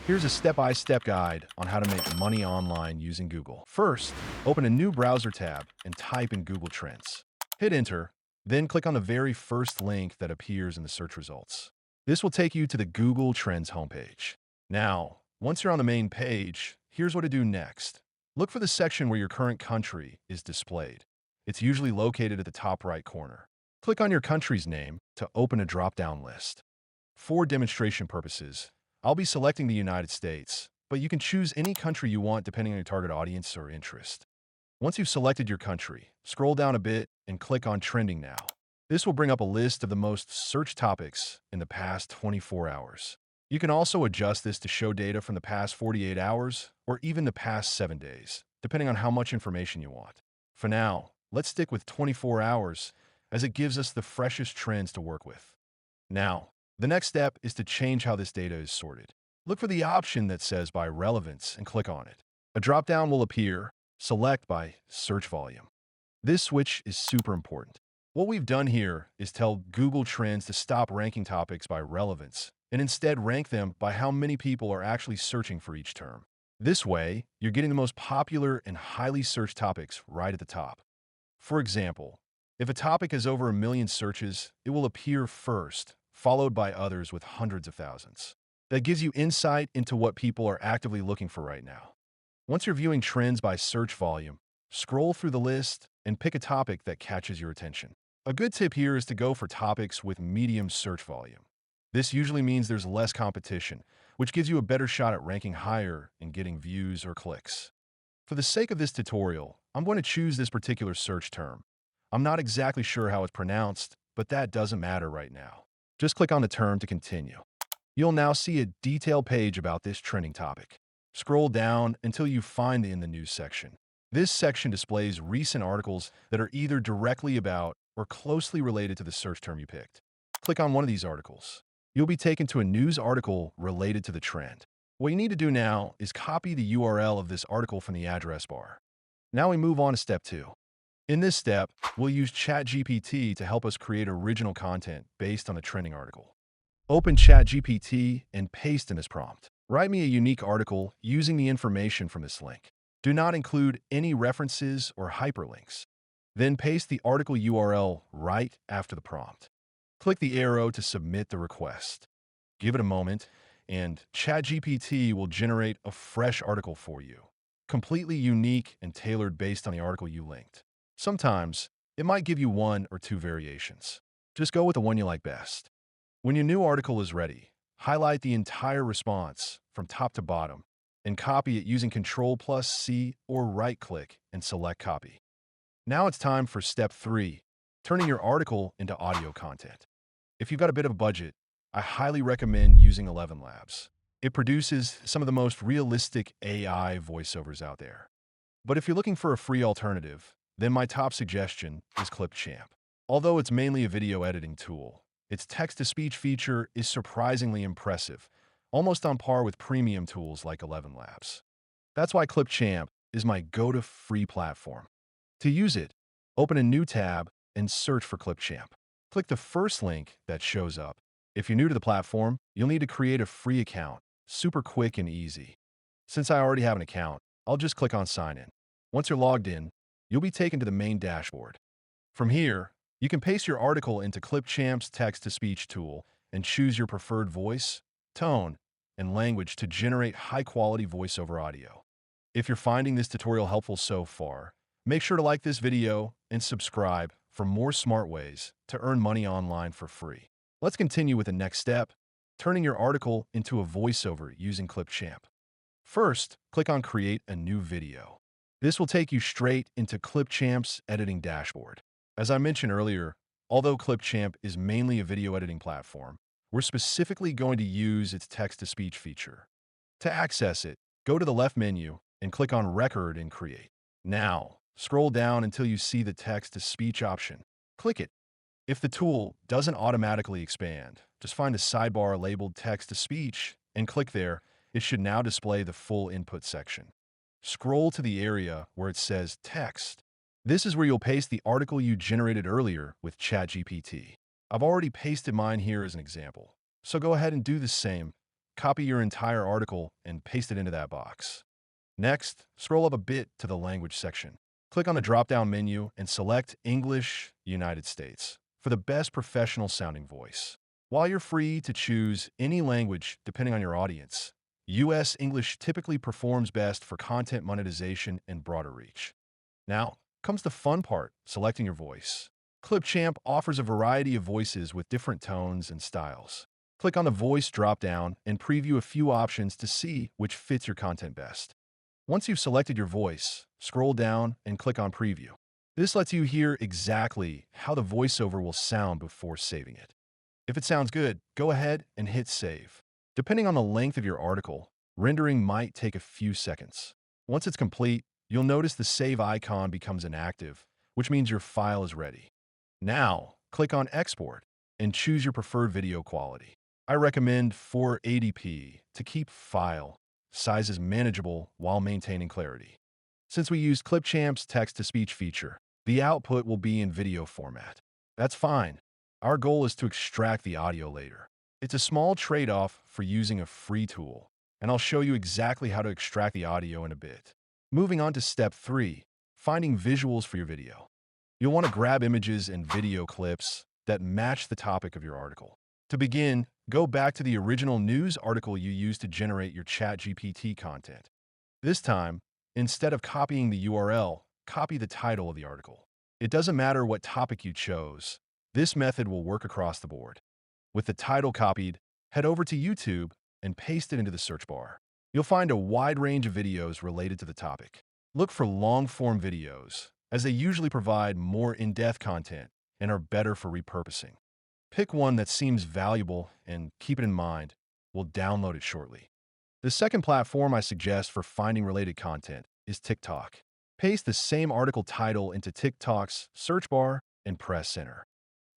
Here's a step-by-step guide on how to make money online using Google. First, open a new browser tab and type in Google Trends. Hit enter, then click on the very first link that appears in the search results. This will take you to the Google Trends homepage. Now, once you're on the main page, here's what to do next. Look for the section where your current country is displayed. It's usually located at the top right corner. Click on your country's name to open a drop-down list. For demonstration purposes, I'll be selecting the United States, but you can choose any country you want depending on your target audience or interest. Once you've selected your country, scroll down a bit and click on Trending Now. This will bring up a list of the most searched topics in the past 24 hours. You can also adjust this to show data from the past 48 hours or even the past 7 days, depending on how much information you want. For now, let's stick with 24 hours as it gives us the freshest trends to work with. Now, the next step is to change how this data is sorted. Look for the option that says by relevance and click on it. A drop-down will appear. Select by search volume. This switch is super important. What we've done here is tell Google Trends to stop ranking topics by relevance and instead rank them by how many people are actually searching for each term. This way, you're getting the most popular and highly searched topics right at the top. For example, if a topic has over 1 million searches, it will appear first, followed by others with hundreds of thousands. That gives you insight into what people are actively looking for right now. Once you're viewing trends by search volume, scroll through the list and pick a topic that catches your attention. A good tip here is to go for topics with medium search volume. This usually means there's less competition, which gives you a better shot at ranking higher and getting views or clicks. For the sake of this tutorial, I'm going to choose this particular search term. I'm not exactly sure how it's pronounced, but that doesn't matter right now. Just click on the term to continue. You'll now see a detailed page about this trending topic. Scroll down until you find it in the news section. This section displays recent articles that are either directly about or closely related to the search term you picked. Click on one of these articles. You'll be taken to a news article related to the trend. What you need to do now is copy the URL of this article from the address bar. Now we move on to step 2. In this step, we'll use Chat GPT to help us create original content based on the trending article. Open Chat GPT and paste in this prompt. Write me a unique article using the information from this link. Do not include any references or hyperlinks. Then paste the article URL right after the prompt. Click the arrow to submit the request. Give it a moment, and ChatGPT will generate a fresh article for you, completely unique and tailored based on the article you linked. Sometimes, it might give you 1 or 2 variations. Just go with the one you like best. When your new article is ready, highlight the entire response from top to bottom and copy it using Ctrl+C or right-click and select Copy. Now it's time for step 3, turning your article into audio content. If you've got a bit of a budget, I highly recommend using 11 Labs. It produces some of the most realistic AI voiceovers out there. But if you're looking for a free alternative, then my top suggestion is ClipChamp. Although it's mainly a video editing tool, its text-to-speech feature is surprisingly impressive, almost on par with premium tools like 11 Labs. That's why ClipChamp is my go-to free platform. To use it, open a new tab and search for ClipChamp. Click the first link that shows up. If you're new to the platform, you'll need to create a free account. Super quick and easy. Since I already have an account, I'll just click on Sign In. Once you're logged in, you'll be taken to the main dashboard. From here, you can paste your article into ClipChamp's text-to-speech tool and choose your preferred voice, tone, and language to generate high-quality voiceover audio. If you're finding this tutorial helpful so far, make sure to like this video and subscribe for more smart ways to earn money online for free. Let's continue with the next step, turning your article into a voiceover using ClipChamp. First, click on Create a new video. This will take you straight into ClipChamp's editing dashboard. As I mentioned earlier, although ClipChamp is mainly a video editing platform, we're specifically going to use its text-to-speech feature. To access it, go to the left menu and click on Record and Create. Now, scroll down until you see the text-to-speech option. Click it. If the tool doesn't automatically expand, just find the sidebar labeled Text-to-Speech and click there. It should now display the full input section. Scroll to the area where it says Text. This is where you'll paste the article you generated earlier with ChatGPT. I've already pasted mine here as an example, so go ahead and do the same, copy your entire article and paste it into that box. Next, scroll up a bit to the language section. Click on the drop-down menu and select English, United States for the best professional sounding voice. While you're free to choose any language depending on your audience, US English typically performs best for content monetization and broader reach. Now comes the fun part, selecting your voice. ClipChamp offers a variety of voices with different tones and styles. Click on the voice drop-down and preview a few options to see which fits your content best. Once you've selected your voice, scroll down and click on Preview. This lets you hear exactly how the voiceover will sound before saving it. If it sounds good, go ahead and hit Save. Depending on the length of your article, rendering might take a few seconds. Once it's complete, you'll notice the Save icon becomes inactive, which means your file is ready. Now, click on Export and choose your preferred video quality. I recommend 480p to keep file sizes manageable while maintaining clarity. Since we used ClipChamp's text-to-speech feature, the output will be in video format. That's fine. Our goal is to extract the audio later. It's a small trade-off for using a free tool, and I'll show you exactly how to extract the audio in a bit. Moving on to step 3, finding visuals for your video. You'll want to grab images and video clips that match the topic of your article. To begin, go back to the original news article you used to generate your Chat GPT content. This time, instead of copying the URL, copy the title of the article. It doesn't matter what topic you chose. This method will work across the board. With the title copied, head over to YouTube and paste it into the search bar. You'll find a wide range of videos related to the topic. Look for long-form videos, as they usually provide more in-depth content and are better for repurposing. Pick one that seems valuable and keep it in mind. We'll download it shortly. The second platform I suggest for finding related content is TikTok. Paste the same article title into TikTok's search bar and press enter.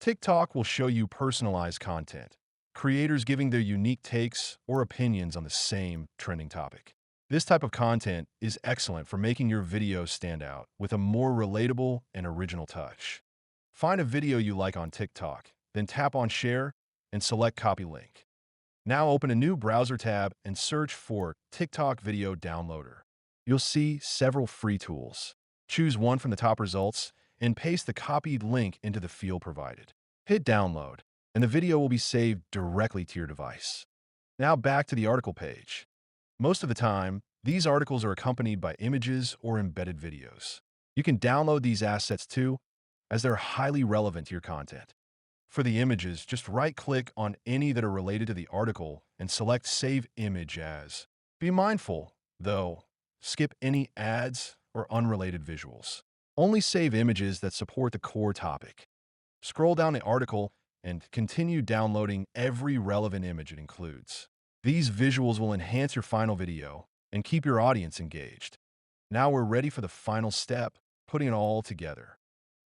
TikTok will show you personalized content, creators giving their unique takes or opinions on the same trending topic. This type of content is excellent for making your videos stand out with a more relatable and original touch. Find a video you like on TikTok, then tap on Share and select Copy Link. Now open a new browser tab and search for TikTok Video Downloader. You'll see several free tools. Choose one from the top results and paste the copied link into the field provided. Hit Download, and the video will be saved directly to your device. Now back to the article page. Most of the time, these articles are accompanied by images or embedded videos. You can download these assets too, as they're highly relevant to your content. For the images, just right-click on any that are related to the article and select Save Image As. Be mindful, though, skip any ads or unrelated visuals. Only save images that support the core topic. Scroll down the article and continue downloading every relevant image it includes. These visuals will enhance your final video and keep your audience engaged. Now we're ready for the final step, putting it all together.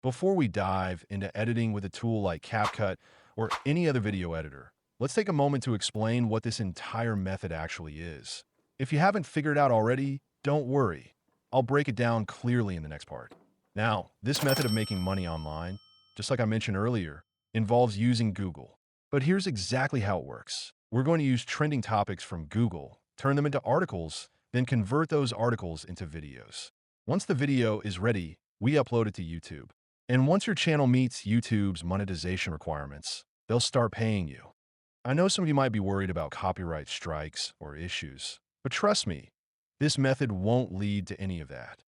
Before we dive into editing with a tool like CapCut or any other video editor, let's take a moment to explain what this entire method actually is. If you haven't figured it out already, don't worry. I'll break it down clearly in the next part. Now, this method of making money online, just like I mentioned earlier, involves using Google. But here's exactly how it works. We're going to use trending topics from Google, turn them into articles, then convert those articles into videos. Once the video is ready, we upload it to YouTube. And once your channel meets YouTube's monetization requirements, they'll start paying you. I know some of you might be worried about copyright strikes or issues, but trust me, this method won't lead to any of that.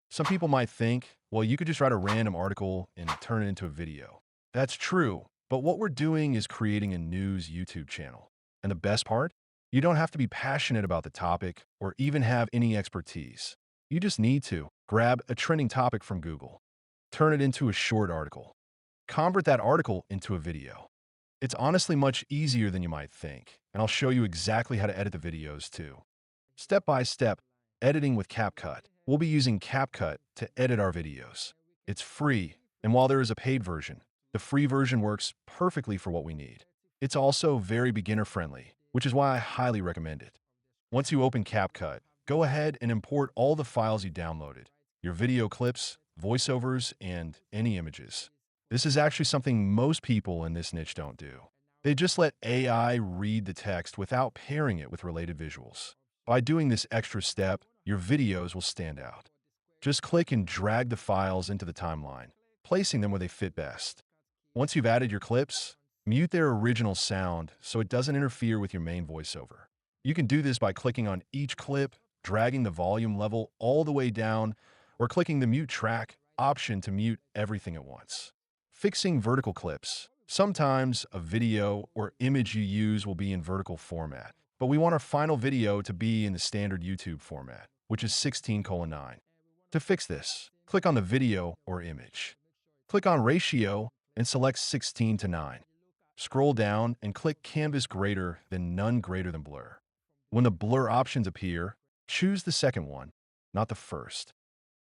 Some people might think, well, you could just write a random article and turn it into a video. That's true, but what we're doing is creating a news YouTube channel. And the best part? You don't have to be passionate about the topic or even have any expertise. You just need to grab a trending topic from Google, turn it into a short article, convert that article into a video. It's honestly much easier than you might think, and I'll show you exactly how to edit the videos too. Step by step, editing with CapCut. We'll be using CapCut to edit our videos. It's free, and while there is a paid version, the free version works perfectly for what we need. It's also very beginner-friendly, which is why I highly recommend it. Once you open CapCut, go ahead and import all the files you downloaded, your video clips, voiceovers, and any images. This is actually something most people in this niche don't do. They just let AI read the text without pairing it with related visuals. By doing this extra step, your videos will stand out. Just click and drag the files into the timeline, placing them where they fit best. Once you've added your clips, mute their original sound so it doesn't interfere with your main voiceover. You can do this by clicking on each clip, dragging the volume level all the way down, or clicking the mute track option to mute everything at once. Fixing vertical clips. Sometimes a video or image you use will be in vertical format, but we want our final video to be in the standard YouTube format, which is 16:9. To fix this, click on the video or image. Click on Ratio and select 16:9. Scroll down and click Canvas greater than none greater than blur. When the blur options appear, choose the second one, not the first.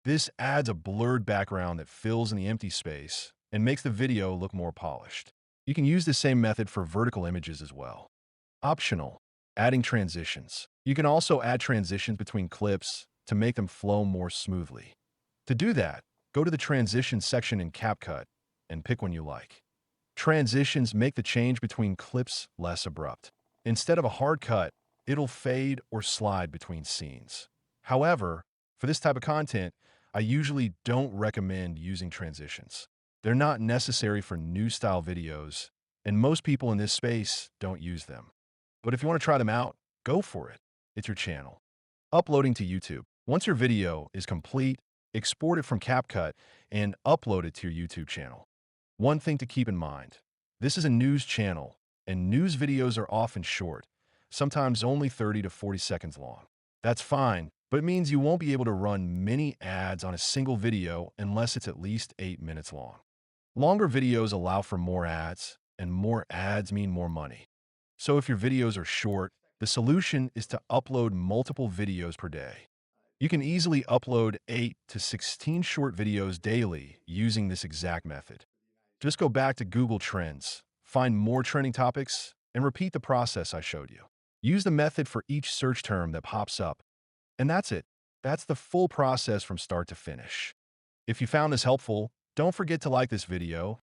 This adds a blurred background that fills in the empty space and makes the video look more polished. You can use the same method for vertical images as well. Optional, adding transitions. You can also add transitions between clips to make them flow more smoothly. To do that, go to the Transitions section in CapCut and pick one you like. Transitions make the change between clips less abrupt. Instead of a hard cut, it'll fade or slide between scenes. However, for this type of content, I usually don't recommend using transitions. They're not necessary for new style videos, and most people in this space don't use them. But if you want to try them out, go for it. It's your channel. Uploading to YouTube. Once your video is complete, export it from CapCut and upload it to your YouTube channel. One thing to keep in mind, this is a news channel, and news videos are often short, sometimes only 30 to 40 seconds long. That's fine, but it means you won't be able to run many ads on a single video unless it's at least 8 minutes long. Longer videos allow for more ads, and more ads mean more money. So if your videos are short, the solution is to upload multiple videos per day. You can easily upload 8 to 16 short videos daily using this exact method. Just go back to Google Trends, find more trending topics, and repeat the process I showed you. Use the method for each search term that pops up. And that's it. That's the full process from start to finish. If you found this helpful, don't forget to like this video